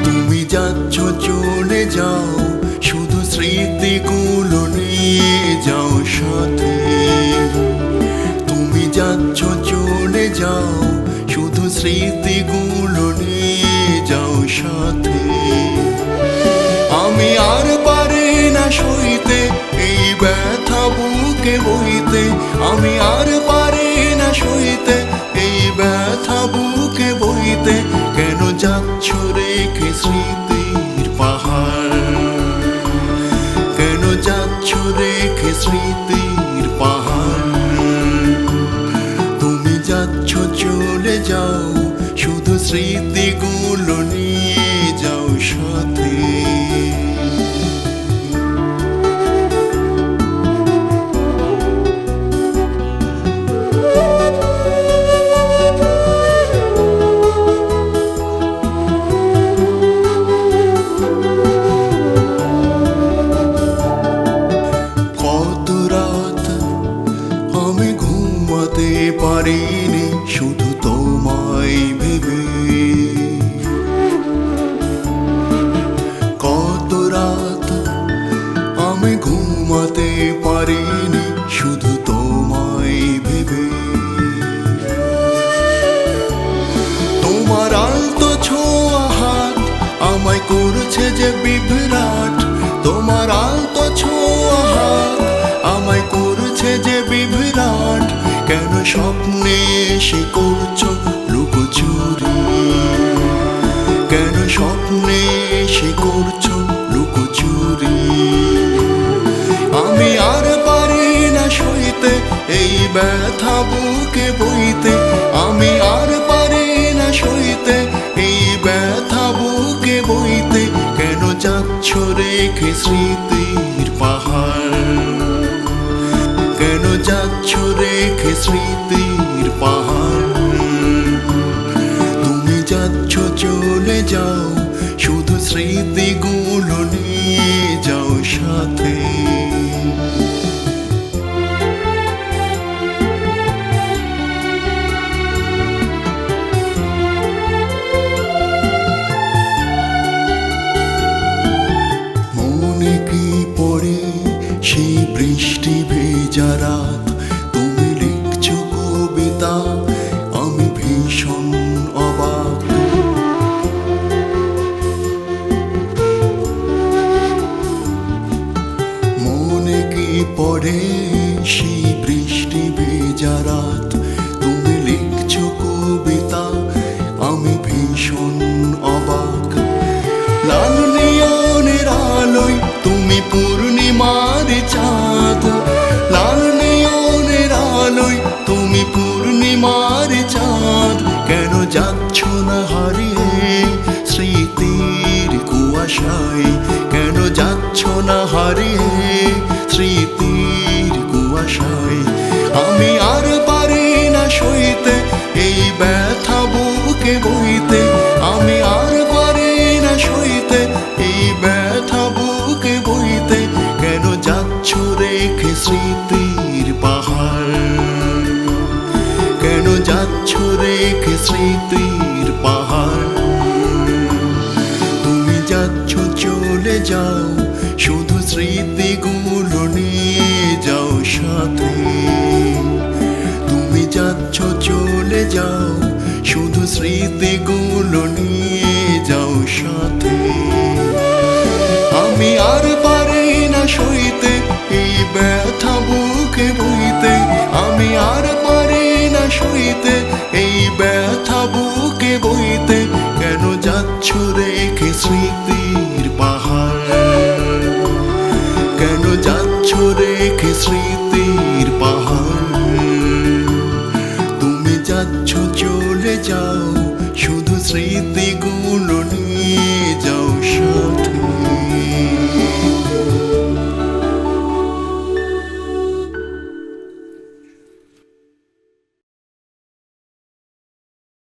তুমি যাচ্ছ চলে যাও, শুধু স্মৃতিগুলো নিয়ে যাও সাথে। তুমি যাচ্ছ চলে যাও, শুধু স্মৃতিগুলো নিয়ে যাও সাথে। আমি আর পারি না সইতে এই ব্যথা বুকে বইতে, আমি আর পারি না সইতে এই ব্যথা বুকে বইতে। কেন যাচ্ছ রেখে স্মৃতির পাহাড়, কেন যাচ্ছ রেখে স্মৃতির পাহাড়। তুমি যাচ্ছ চলে যাও, শুধু স্মৃতিগুলো নিয়ে যাও সাথে। পারিনি শুধু তোমায় ভেবে, কত রাত আমি ঘুমাতে পারিনি শুধু তোমায় ভেবে। তোমার আলতো ছোঁয়া হাত আমায় করছে যে বিভ্রাট, তোমার আলতো ছোঁয়া হাত আমায় করছে যে বিভ্রাট। কেন স্বপ্নে এসে করছো লুকোচুরি, কেন স্বপ্নে এসে করছো লুকোচুরি। আমি আর পারি না সইতে এই ব্যথা বুকে বইতে, আমি আর পারি না সইতে এই ব্যথা বুকে বইতে। কেন যাচ্ছ রেখে স্মৃতির পাহাড়, কেন যাচ্ছ রেখে স্মৃতির পাহাড়। তুমি যাচ্ছ চলে যাও, শুধু স্মৃতিগুলো নিয়ে যাও সাথে। মনে কি পড়ে সেই বৃষ্টি ভেজা রাত, তুমি লিখছো কবিতা আমি ভীষণ অবাক। মনে কি পড়ে সেই বৃষ্টি ভেজা রাত, তুমি লিখছো কবিতা আমি ভীষণ অবাক। লাল নিয়নের আলোয় তুমি পূর্ণিমার চাঁদ, লাল নিয়নের আলোয় তুমি পূর্ণিমার চাঁদ। কেন যাচ্ছ না হারিয়ে স্মৃতির কুয়াশায়, কেন যাচ্ছ না হারিয়ে স্মৃতির কুয়াশায়। আমি আর পারি না সইতে এই ব্যথা বুকে বইতে, আমি আর পারি না সইতে এই ব্যথা বুকে বইতে। কেন যাচ্ছ রেখে স্মৃতির পাহাড়, কেন যাচ্ছ রেখে স্মৃতির পাহাড়। তুমি যাচ্ছ চলে যাও, শুধু স্মৃতিগুলো নিয়ে যাও সাথে। তুমি যাচ্ছ চলে যাও, শুধু স্মৃতিগুলো নিয়ে যাও সাথে। আমি আর পারি না সইতে এই ব্যথা বুকে বইতে, আমি আর পারি না সইতে এই ব্যথা বুকে বইতে। কেন যাচ্ছ রেখে স্মৃতির পাহাড়, কেন যাচ্ছ রেখে স্মৃতির পাহাড়। তুমি যাচ্ছ চলে যাও,